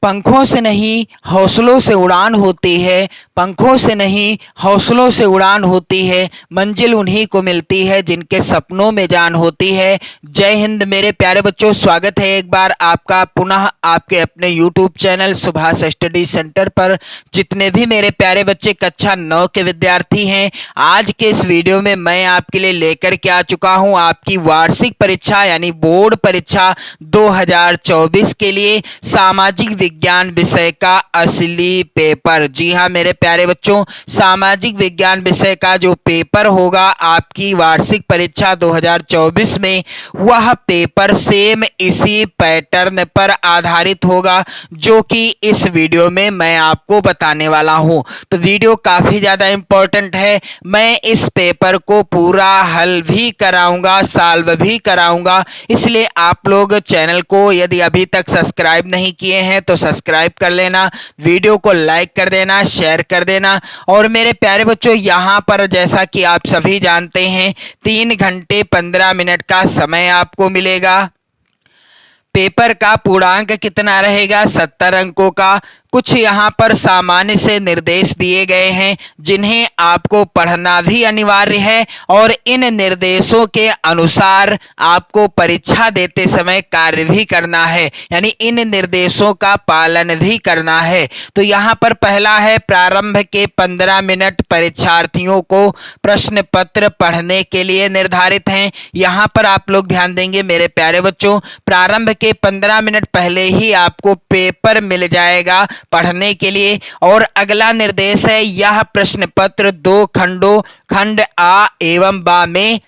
पंखों से नहीं हौसलों से उड़ान होती है, पंखों से नहीं हौसलों से उड़ान होती है, मंजिल उन्हीं को मिलती है जिनके सपनों में जान होती है। जय हिंद मेरे प्यारे बच्चों, स्वागत है एक बार आपका पुनः आपके अपने YouTube channel Subhash study centre पर। जितने भी मेरे प्यारे बच्चे कक्षा 9 के विद्यार्थी हैं, आज के इस वीडियो में मैं आपके लिए लेकर के आ चुका हूं आपकी वार्षिक परीक्षा यानी बोर्ड परीक्षा 2024 के लिए सामाजिक विज्ञान विषय का असली पेपर। जी हाँ मेरे प्यारे बच्चों, सामाजिक विज्ञान विषय का जो पेपर होगा आपकी वार्षिक परीक्षा 2024 में, वह पेपर सेम इसी पैटर्न पर आधारित होगा जो कि इस वीडियो में मैं आपको बताने वाला हूं। तो वीडियो काफी ज्यादा इंपॉर्टेंट है। मैं इस पेपर को पूरा हल भी कराऊंगा, सॉल्व भी कराऊंगा, इसलिए आप लोग चैनल को यदि अभी तक सब्सक्राइब नहीं किए हैं तो सब्सक्राइब कर लेना, वीडियो को लाइक कर देना, शेयर कर देना। और मेरे प्यारे बच्चों, यहाँ पर जैसा कि आप सभी जानते हैं 3 घंटे 15 मिनट का समय आपको मिलेगा। पेपर का पूर्णांक कितना रहेगा? 70 अंकों का। कुछ यहाँ पर सामान्य से निर्देश दिए गए हैं जिन्हें आपको पढ़ना भी अनिवार्य है और इन निर्देशों के अनुसार आपको परीक्षा देते समय कार्य भी करना है, यानी इन निर्देशों का पालन भी करना है। तो यहाँ पर पहला है, प्रारंभ के 15 मिनट परीक्षार्थियों को प्रश्न पत्र पढ़ने के लिए निर्धारित हैं। यहाँ पर आप लोग ध्यान देंगे मेरे प्यारे बच्चों, प्रारंभ के 15 मिनट पहले ही आपको पेपर मिल जाएगा पढ़ने के लिए। और अगला निर्देश है, यह प्रश्न पत्र 2 खंडों खंड आ एवं बा में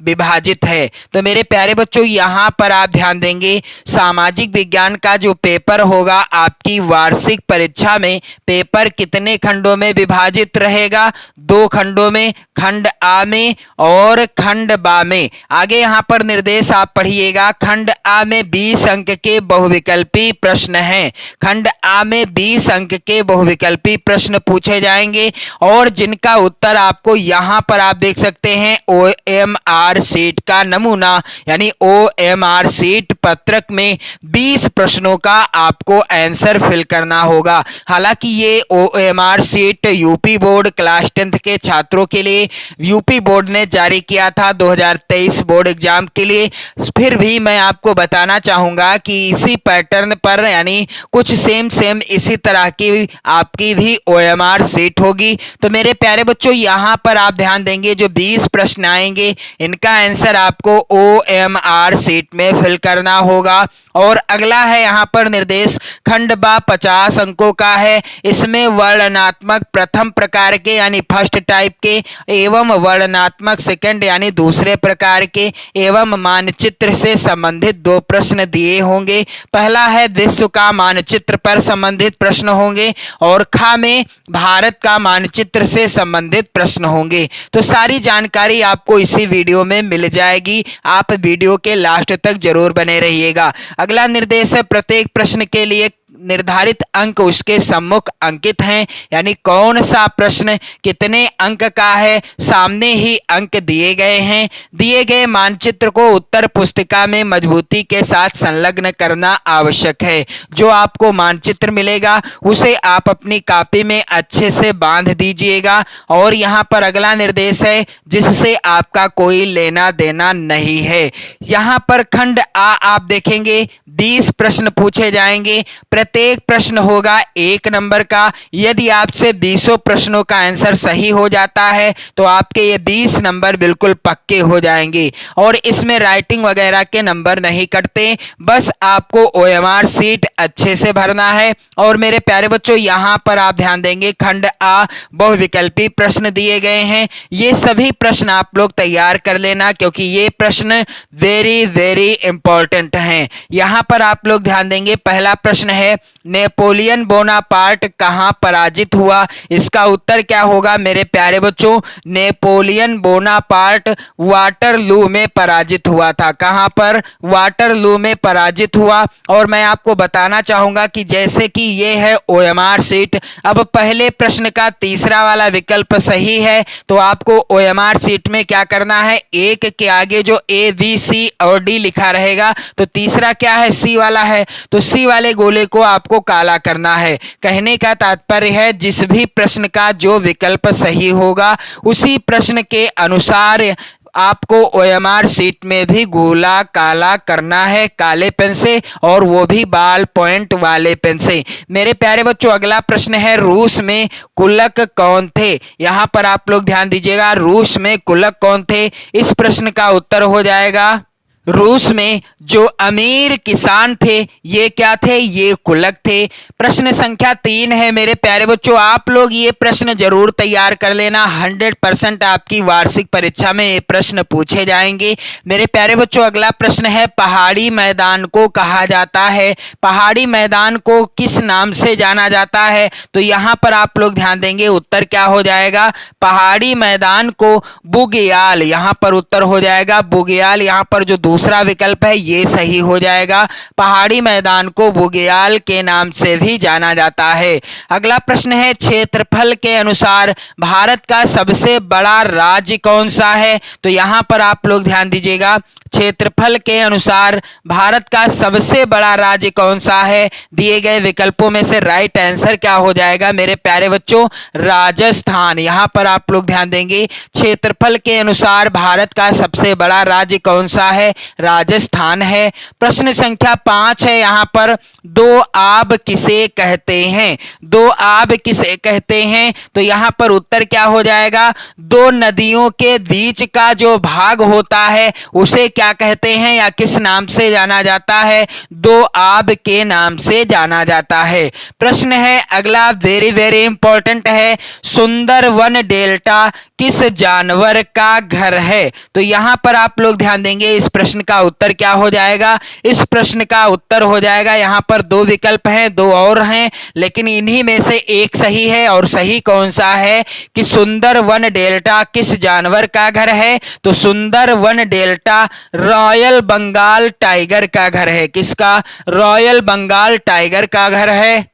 विभाजित है। तो मेरे प्यारे बच्चों, यहाँ पर आप ध्यान देंगे, सामाजिक विज्ञान का जो पेपर होगा आपकी वार्षिक परीक्षा में, पेपर कितने खंडों में विभाजित रहेगा? 2 खंडों में, खंड आ में और खंड बा में। आगे यहाँ पर निर्देश आप पढ़िएगा, खंड आ में 20 अंक के बहुविकल्पी प्रश्न हैं। खंड आ में 20 अंक के बहुविकल्पी प्रश्न पूछे जाएंगे और जिनका उत्तर आपको यहाँ पर आप देख सकते हैं OMR सीट का नमूना यानी OMR सीट पत्रक में 20 प्रश्नों का आपको आंसर फिल करना होगा। हालांकि ये OMR seat UP board class 10th के छात्रों के लिए यूपी बोर्ड ने जारी किया था 2023 बोर्ड एग्जाम के लिए। फिर भी मैं आपको बताना चाहूंगा कि इसी पैटर्न पर यानी कुछ सेम इसी तरह की आपकी भी OMR सीट होगी। तो मेरे प्यारे बच्चों, यहाँ पर आप ध्यान देंगे, जो 20 प्रश्न आएंगे इनका आंसर आपको OMR सीट में फिल करना होगा। और अगला है यहाँ पर निर्देश, खंड बा 50 अंकों का है। इसमें वर्णनात्मक प्रथम प्रकार के यानी फर्स्ट टाइप के एवं वर्णनात्मक सेकंड यानी दूसरे प्रकार के एवं मानचित्र से संबंधित 2 प्रश्न दिए होंगे। पहला है, विश्व का मानचित्र पर संबंधित प्रश्न होंगे और खा में भारत का मानचित्र से संबंधित प्रश्न होंगे। तो सारी जानकारी आपको इसी वीडियो में मिल जाएगी, आप वीडियो के लास्ट तक जरूर बने रहिएगा। अगला निर्देश है, प्रत्येक प्रश्न के लिए निर्धारित अंक उसके सम्मुख अंकित हैं, यानी कौन सा प्रश्न कितने अंक का है सामने ही अंक दिए गए हैं। दिए गए मानचित्र को उत्तर पुस्तिका में मजबूती के साथ संलग्न करना आवश्यक है। जो आपको मानचित्र मिलेगा उसे आप अपनी कॉपी में अच्छे से बांध दीजिएगा। और यहाँ पर अगला निर्देश है, जिससे आपका कोई लेना देना नहीं है। यहाँ पर खंड आ आप देखेंगे 20 प्रश्न पूछे जाएंगे, प्रत्येक प्रश्न होगा 1 नंबर का। यदि आपसे 20 प्रश्नों का आंसर सही हो जाता है तो आपके ये 20 नंबर बिल्कुल पक्के हो जाएंगे और इसमें राइटिंग वगैरह के नंबर नहीं कटते, बस आपको OMR सीट अच्छे से भरना है। और मेरे प्यारे बच्चों, यहाँ पर आप ध्यान देंगे, खंड आ बहुविकल्पी प्रश्न दिए गए हैं। ये सभी प्रश्न आप लोग तैयार कर लेना क्योंकि ये प्रश्न वेरी इंपॉर्टेंट हैं। यहाँ पर आप लोग ध्यान देंगे, पहला प्रश्न है, नेपोलियन बोनापार्ट कहां पराजित हुआ? इसका उत्तर क्या होगा मेरे प्यारे बच्चों? नेपोलियन बोनापार्ट वाटरलू में पराजित हुआ था। कहां पर? वाटरलू में पराजित हुआ। और मैं आपको बताना बताना चाहूंगा कि जैसे कि ये है OMR शीट। अब पहले प्रश्न का तीसरा वाला विकल्प सही है, तो आपको OMR शीट में क्या करना है, एक के आगे जो ABC और D लिखा रहेगा, तो तीसरा क्या है, C वाला है, तो C वाले गोले को आपको काला करना है। कहने का तात्पर्य है जिस भी प्रश्न का जो विकल्प सही होगा उसी प्रश्न के अनुसार आपको OMR शीट में भी गोला काला करना है काले पेन से, और वो भी बाल पॉइंट वाले पेन से। मेरे प्यारे बच्चों, अगला प्रश्न है रूस में कुलक कौन थे। यहाँ पर आप लोग ध्यान दीजिएगा, रूस में कुलक कौन थे। इस प्रश्न का उत्तर हो जाएगा, रूस में जो अमीर किसान थे ये क्या थे, ये कुलक थे। प्रश्न संख्या 3 है मेरे प्यारे बच्चों, आप लोग ये प्रश्न जरूर तैयार कर लेना, 100% आपकी वार्षिक परीक्षा में ये प्रश्न पूछे जाएंगे। मेरे प्यारे बच्चों, अगला प्रश्न है पहाड़ी मैदान को कहा जाता है, पहाड़ी मैदान को किस नाम से जाना जाता है। तो यहाँ पर आप लोग ध्यान देंगे, उत्तर क्या हो जाएगा, पहाड़ी मैदान को बुग्याल, यहाँ पर उत्तर हो जाएगा बुग्याल। यहाँ पर जो दूसरा विकल्प है ये सही हो जाएगा, पहाड़ी मैदान को बुग्याल के नाम से भी जाना जाता है। अगला प्रश्न है क्षेत्रफल के अनुसार भारत का सबसे बड़ा राज्य कौन सा है। तो यहाँ पर आप लोग ध्यान दीजिएगा, क्षेत्रफल के अनुसार भारत का सबसे बड़ा राज्य कौन सा है। दिए गए विकल्पों में से राइट आंसर क्या हो जाएगा मेरे प्यारे बच्चों, राजस्थान। यहाँ पर आप लोग ध्यान देंगे, क्षेत्रफल के अनुसार भारत का सबसे बड़ा राज्य कौन सा है, राजस्थान है। प्रश्न संख्या 5 है, यहाँ पर दो आब किसे कहते हैं, दो आब किसे कहते हैं। तो यहाँ पर उत्तर क्या हो जाएगा, दो नदियों के बीच का जो भाग होता है उसे क्या कहते हैं या किस नाम से जाना जाता है, दो आब के नाम से जाना जाता है। प्रश्न है अगला, वेरी वेरी इंपॉर्टेंट है, सुंदरवन डेल्टा किस जानवर का घर है। तो यहाँ पर आप लोग ध्यान देंगे, इस प्रश्न का उत्तर क्या हो जाएगा, इस प्रश्न का उत्तर हो जाएगा, यहाँ पर दो विकल्प हैं, दो और हैं, लेकिन इन्हीं में से एक सही है। और सही कौन सा है कि सुंदरवन डेल्टा किस जानवर का घर है। तो Sundarban delta royal Bengal tiger का घर है। किसका, रॉयल बंगाल टाइगर का घर है।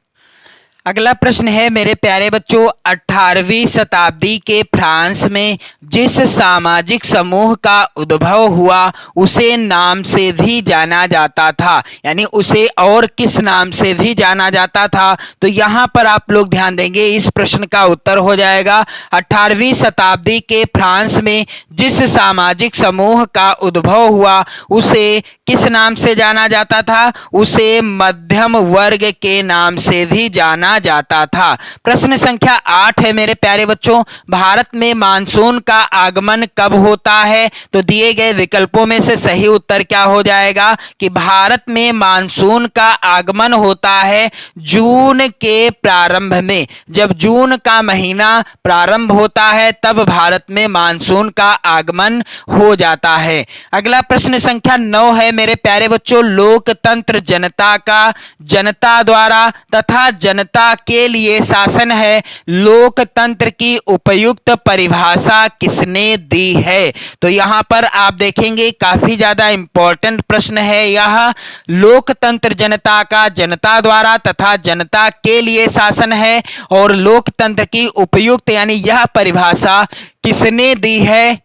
अगला प्रश्न है मेरे प्यारे बच्चों, 18वीं शताब्दी के फ्रांस में जिस सामाजिक समूह का उद्भव हुआ उसे नाम से भी जाना जाता था, यानी उसे और किस नाम से भी जाना जाता था। तो यहाँ पर आप लोग ध्यान देंगे, इस प्रश्न का उत्तर हो जाएगा, 18वीं शताब्दी के फ्रांस में जिस सामाजिक समूह का उद्भव हुआ उसे किस नाम से जाना जाता था, उसे मध्यम वर्ग के नाम से भी जाना जाता था। प्रश्न संख्या 8 है मेरे प्यारे बच्चों, भारत में मानसून का आगमन कब होता है। तो दिए गए विकल्पों में से सही उत्तर क्या हो जाएगा कि भारत में मानसून का आगमन होता है जून के प्रारंभ में। जब जून का महीना प्रारंभ होता है तब भारत में मानसून का आगमन हो जाता है। अगला प्रश्न संख्या 9 है मेरे प्यारे बच्चों, लोकतंत्र जनता का जनता द्वारा तथा जनता के लिए शासन है, लोकतंत्र की उपयुक्त परिभाषा किसने दी है। तो यहां पर आप देखेंगे काफी ज्यादा इंपॉर्टेंट प्रश्न है यह, लोकतंत्र जनता का जनता द्वारा तथा जनता के लिए शासन है, और लोकतंत्र की उपयुक्त यानी यह परिभाषा किसने दी है।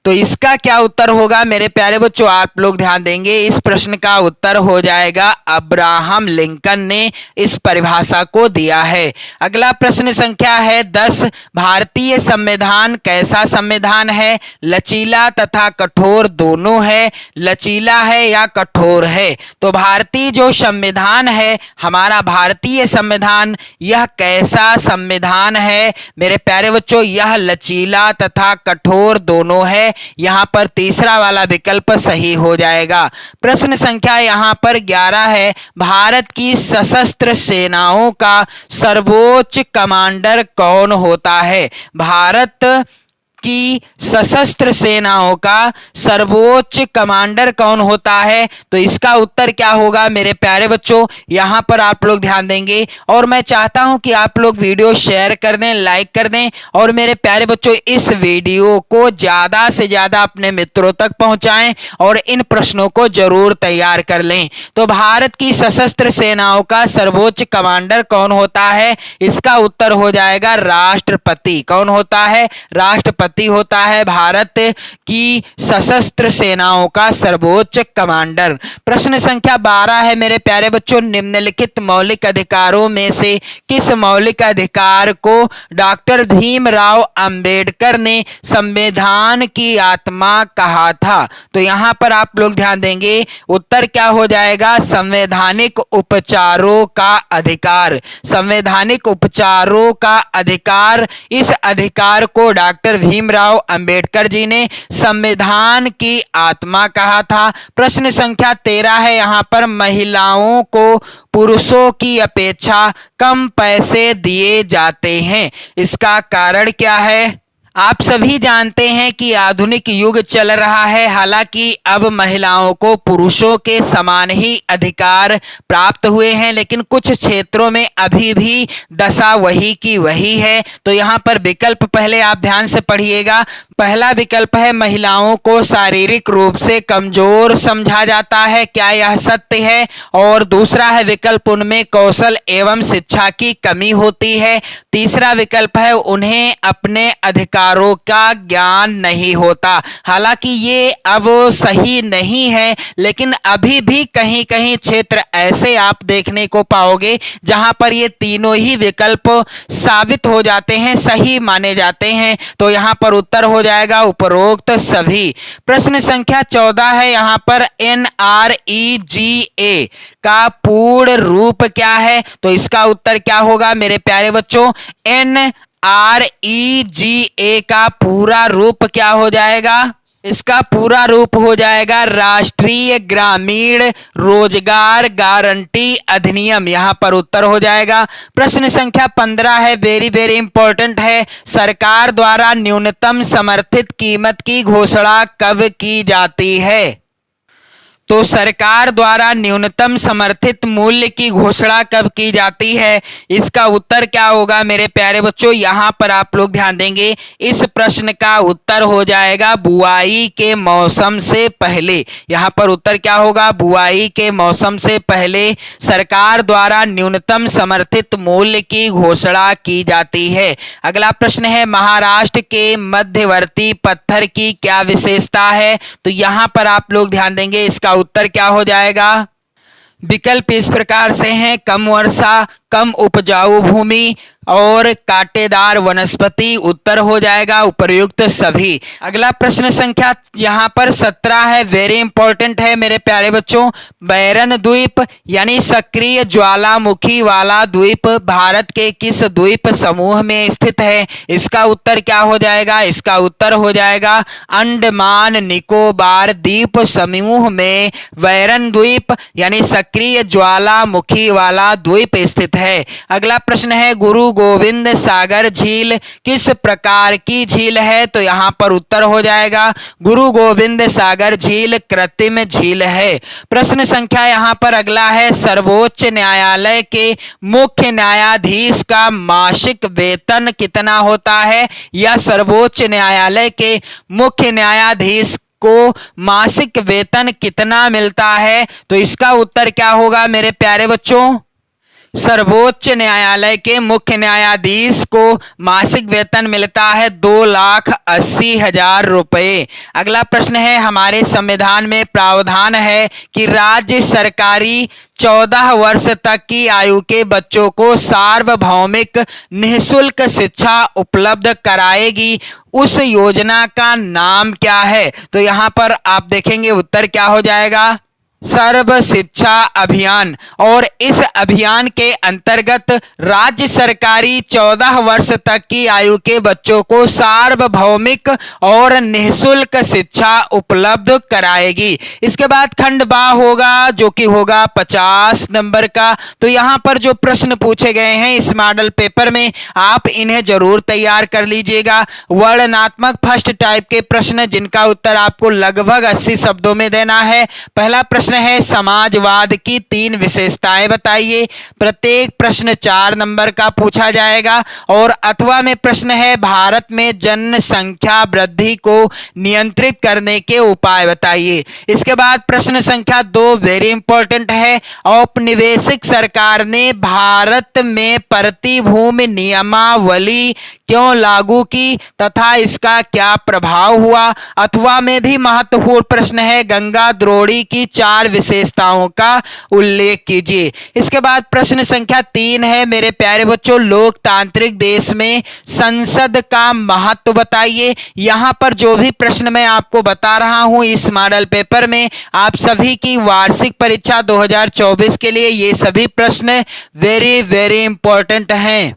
तो इसका क्या उत्तर होगा मेरे प्यारे बच्चों, आप लोग ध्यान देंगे, इस प्रश्न का उत्तर हो जाएगा अब्राहम लिंकन ने इस परिभाषा को दिया है। अगला प्रश्न संख्या है 10, भारतीय संविधान कैसा संविधान है, लचीला तथा कठोर दोनों है, लचीला है या कठोर है। तो भारतीय जो संविधान है, हमारा भारतीय संविधान, यह कैसा संविधान है मेरे प्यारे बच्चों, यह लचीला तथा कठोर दोनों है। यहां पर तीसरा वाला विकल्प सही हो जाएगा। प्रश्न संख्या यहां पर 11 है, भारत की सशस्त्र सेनाओं का सर्वोच्च कमांडर कौन होता है। भारत कि सशस्त्र सेनाओं का सर्वोच्च कमांडर कौन होता है? तो इसका उत्तर क्या होगा मेरे प्यारे बच्चों? यहां पर आप लोग ध्यान देंगे और मैं चाहता हूं कि आप लोग वीडियो शेयर कर दें, लाइक कर दें और मेरे प्यारे बच्चों इस वीडियो को ज्यादा से ज्यादा अपने मित्रों तक पहुंचाएं और इन प्रश्नों को जरूर तैयार कर लें। तो भारत की सशस्त्र सेनाओं का सर्वोच्च कमांडर कौन होता है? इसका उत्तर हो जाएगा राष्ट्रपति। कौन होता है? राष्ट्रपति होता है भारत की सशस्त्र सेनाओं का सर्वोच्च कमांडर। प्रश्न संख्या 12 है मेरे प्यारे बच्चों, निम्नलिखित मौलिक अधिकारों में से किस मौलिक अधिकार को डॉक्टर भीमराव अंबेडकर ने संविधान की आत्मा कहा था? तो यहां पर आप लोग ध्यान देंगे, उत्तर क्या हो जाएगा? संवैधानिक उपचारों का अधिकार। संवैधानिक उपचारों का अधिकार, इस अधिकार को डॉक्टर भीमराव अंबेडकर जी ने संविधान की आत्मा कहा था। प्रश्न संख्या 13 है, यहां पर महिलाओं को पुरुषों की अपेक्षा कम पैसे दिए जाते हैं, इसका कारण क्या है? आप सभी जानते हैं कि आधुनिक युग चल रहा है, हालांकि अब महिलाओं को पुरुषों के समान ही अधिकार प्राप्त हुए हैं, लेकिन कुछ क्षेत्रों में अभी भी दशा वही की वही है। तो यहाँ पर विकल्प पहले आप ध्यान से पढ़िएगा। पहला विकल्प है महिलाओं को शारीरिक रूप से कमजोर समझा जाता है, क्या यह सत्य है? और दूसरा है विकल्प उनमें कौशल एवं शिक्षा की कमी होती है। तीसरा विकल्प है उन्हें अपने अधिकारों का ज्ञान नहीं होता। हालांकि ये अब सही नहीं है, लेकिन अभी भी कहीं कहीं क्षेत्र ऐसे आप देखने को पाओगे जहां पर ये तीनों ही विकल्प साबित हो जाते हैं, सही माने जाते हैं। तो यहां पर उत्तर हो जाएगा उपरोक्त सभी। प्रश्न संख्या 14 है, यहां पर NREGA का पूर्ण रूप क्या है? तो इसका उत्तर क्या होगा मेरे प्यारे बच्चों? NREGA का पूरा रूप क्या हो जाएगा? इसका पूरा रूप हो जाएगा राष्ट्रीय ग्रामीण रोजगार गारंटी अधिनियम। यहां पर उत्तर हो जाएगा। प्रश्न संख्या 15 है, वेरी वेरी इंपॉर्टेंट है, सरकार द्वारा न्यूनतम समर्थित कीमत की घोषणा कब की जाती है? तो सरकार द्वारा न्यूनतम समर्थित मूल्य की घोषणा कब की जाती है? इसका उत्तर क्या होगा मेरे प्यारे बच्चों? यहां पर आप लोग ध्यान देंगे, इस प्रश्न का उत्तर हो जाएगा बुआई के मौसम से पहले। यहां पर उत्तर क्या होगा? बुआई के मौसम से पहले सरकार द्वारा न्यूनतम समर्थित मूल्य की घोषणा की जाती है। अगला प्रश्न है, महाराष्ट्र के मध्यवर्ती पत्थर की क्या विशेषता है? तो यहां पर आप लोग ध्यान देंगे, इसका उत्तर क्या हो जाएगा? विकल्प इस प्रकार से हैं, कम वर्षा, कम उपजाऊ भूमि और कांटेदार वनस्पति। उत्तर हो जाएगा उपर्युक्त सभी। अगला प्रश्न संख्या यहां पर 17 है, वेरी इंपॉर्टेंट है मेरे प्यारे बच्चों, बैरन द्वीप यानी सक्रिय ज्वालामुखी वाला द्वीप भारत के किस द्वीप समूह में स्थित है? इसका उत्तर क्या हो जाएगा? इसका उत्तर हो जाएगा अंडमान निकोबार द्वीप समूह में बैरन द्वीप यानी सक्रिय ज्वालामुखी वाला द्वीप स्थित है। अगला प्रश्न है, गुरु गोविंद सागर झील किस प्रकार की झील है? तो यहां पर उत्तर हो जाएगा गुरु गोविंद सागर झील कृत्रिम झील है। प्रश्न संख्या यहां पर अगला है, सर्वोच्च न्यायालय के मुख्य न्यायाधीश का मासिक वेतन कितना होता है? या सर्वोच्च न्यायालय के मुख्य न्यायाधीश को मासिक वेतन कितना मिलता है? तो इसका उत्तर क्या होगा मेरे प्यारे बच्चों? सर्वोच्च न्यायालय के मुख्य न्यायाधीश को मासिक वेतन मिलता है 2,80,000 रुपए। अगला प्रश्न है, हमारे संविधान में प्रावधान है कि राज्य सरकारी 14 वर्ष तक की आयु के बच्चों को सार्वभौमिक निःशुल्क शिक्षा उपलब्ध कराएगी, उस योजना का नाम क्या है? तो यहां पर आप देखेंगे उत्तर क्या हो जाएगा? सर्व शिक्षा अभियान। और इस अभियान के अंतर्गत राज्य सरकारी 14 वर्ष तक की आयु के बच्चों को सार्वभौमिक और निःशुल्क शिक्षा उपलब्ध कराएगी। इसके बाद खंड बा होगा जो कि होगा 50 नंबर का। तो यहाँ पर जो प्रश्न पूछे गए हैं इस मॉडल पेपर में आप इन्हें जरूर तैयार कर लीजिएगा। वर्णनात्मक फर्स्ट टाइप के प्रश्न जिनका उत्तर आपको लगभग 80 शब्दों में देना है। पहला प्रश्न है समाजवाद की 3 विशेषताएं बताइए। प्रत्येक प्रश्न 4 नंबर का पूछा जाएगा। और अथवा में प्रश्न है भारत में जनसंख्या वृद्धि को नियंत्रित करने के उपाय बताइए। इसके बाद प्रश्न संख्या 2 वेरी इंपॉर्टेंट है। औपनिवेशिक सरकार ने भारत में प्रतिभूमि नियमावली क्यों लागू की तथा इसका क्या प्रभाव हुआ। अथवा में भी महत्वपूर्ण प्रश्न है गंगा द्रोणी की 4 विशेषताओं का उल्लेख कीजिए। इसके बाद प्रश्न संख्या 3 है मेरे प्यारे बच्चों लोकतांत्रिक देश में संसद का महत्व बताइए। यहां पर जो भी प्रश्न मैं आपको बता रहा हूं इस मॉडल पेपर में आप सभी की वार्षिक परीक्षा 2024 के लिए ये सभी प्रश्न वेरी वेरी इंपॉर्टेंट हैं।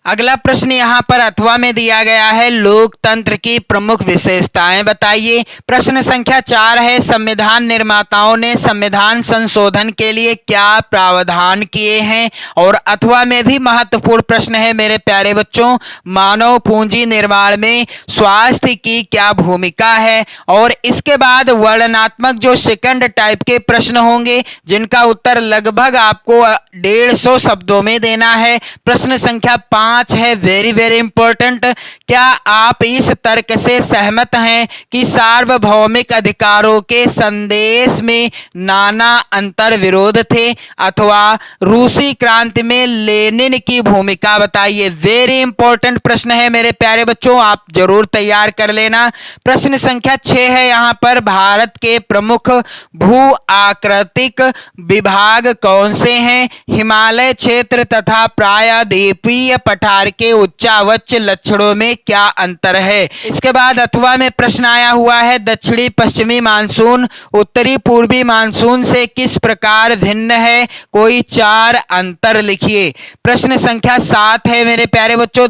अगला प्रश्न यहाँ पर अथवा में दिया गया है लोकतंत्र की प्रमुख विशेषताएं बताइए। प्रश्न संख्या 4 है संविधान निर्माताओं ने संविधान संशोधन के लिए क्या प्रावधान किए हैं। और अथवा में भी महत्वपूर्ण प्रश्न है मेरे प्यारे बच्चों मानव पूंजी निर्माण में स्वास्थ्य की क्या भूमिका है। और इसके बाद वर्णनात्मक जो सेकंड टाइप के प्रश्न होंगे जिनका उत्तर लगभग आपको 150 शब्दों में देना है। प्रश्न संख्या 5 है वेरी वेरी इंपॉर्टेंट। क्या आप इस तर्क से सहमत हैं कि सार्वभौमिक अधिकारों के संदेश में नाना अंतर विरोध थे। अथवा रूसी क्रांति में लेनिन की भूमिका बताइए। वेरी इंपॉर्टेंट प्रश्न है मेरे प्यारे बच्चों आप जरूर तैयार कर लेना। प्रश्न संख्या 6 है यहां पर भारत के प्रमुख भू आकृतिक विभाग कौन से हैं। हिमालय क्षेत्र तथा प्रायद्वीपीय पठार के उच्चावच लक्षणों में क्या अंतर है। इसके बाद अथवा में प्रश्न आया हुआ है दक्षिणी पश्चिमी मानसून उत्तरी पूर्वी मानसून से किस प्रकार भिन्न है कोई 4 अंतर लिखिए। प्रश्न संख्या 7 है मेरे प्यारे बच्चों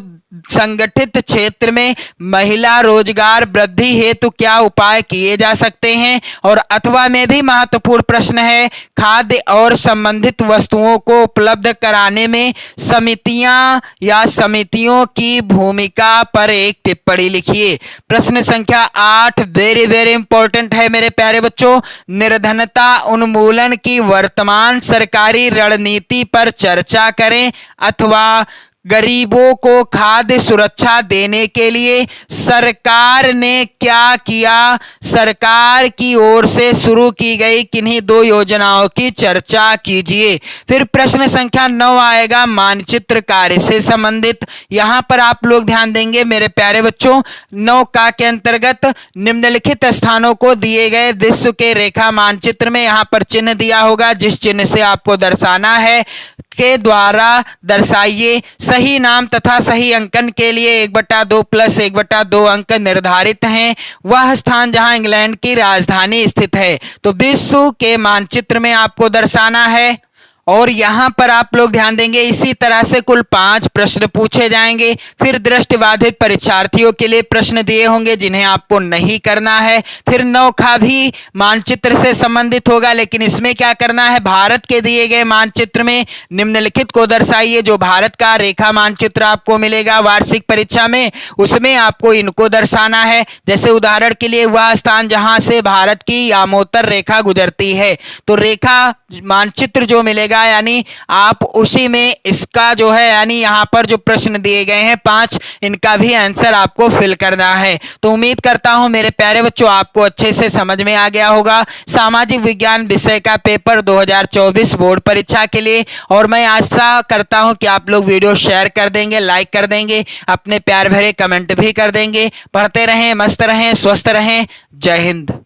संगठित क्षेत्र में महिला रोजगार वृद्धि हेतु क्या उपाय किए जा सकते हैं। और अथवा में भी महत्वपूर्ण प्रश्न है खाद्य और संबंधित वस्तुओं को उपलब्ध कराने में समितियां या समितियों की भूमिका पर एक टिप्पणी लिखिए। प्रश्न संख्या 8 वेरी वेरी इंपॉर्टेंट है मेरे प्यारे बच्चों निर्धनता उन्मूलन की वर्तमान सरकारी रणनीति पर चर्चा करें। अथवा गरीबों को खाद्य सुरक्षा देने के लिए सरकार ने क्या किया। सरकार की ओर से शुरू की गई किन्हीं 2 योजनाओं की चर्चा कीजिए। फिर प्रश्न संख्या 9 आएगा मानचित्र कार्य से संबंधित। यहां पर आप लोग ध्यान देंगे मेरे प्यारे बच्चों 9 का के अंतर्गत निम्नलिखित स्थानों को दिए गए विश्व के रेखा मानचित्र में यहां पर चिन्ह दिया होगा जिस चिन्ह से आपको दर्शाना है के द्वारा दर्शाइए। सही नाम तथा सही अंकन के लिए 1/2 + 1/2 अंक निर्धारित हैं। वह स्थान जहां इंग्लैंड की राजधानी स्थित है तो विश्व के मानचित्र में आपको दर्शाना है। और यहां पर आप लोग ध्यान देंगे इसी तरह से कुल 5 प्रश्न पूछे जाएंगे। फिर दृष्टिबाधित परीक्षार्थियों के लिए प्रश्न दिए होंगे जिन्हें आपको नहीं करना है। फिर 9 का भी मानचित्र से संबंधित होगा लेकिन इसमें क्या करना है भारत के दिए गए मानचित्र में निम्नलिखित को दर्शाइए। जो भारत का रेखा मानचित्र आपको मिलेगा वार्षिक परीक्षा में उसमें आपको इनको दर्शाना है। जैसे उदाहरण के लिए वह स्थान जहां से भारत की यामोत्तर रेखा गुजरती है तो रेखा मानचित्र जो मिलेगा यानी आप उसी में इसका जो है यानी यहां पर जो प्रश्न दिए गए हैं 5 इनका भी आंसर आपको फिल करना है। तो उम्मीद करता हूं मेरे प्यारे बच्चों आपको अच्छे से समझ में आ गया होगा सामाजिक विज्ञान विषय का पेपर 2024 बोर्ड परीक्षा के लिए। और मैं आशा करता हूं कि आप लोग वीडियो शेयर कर देंगे लाइक कर देंगे अपने प्यार भरे कमेंट भी कर देंगे। पढ़ते रहें मस्त रहें स्वस्थ रहें। जय हिंद।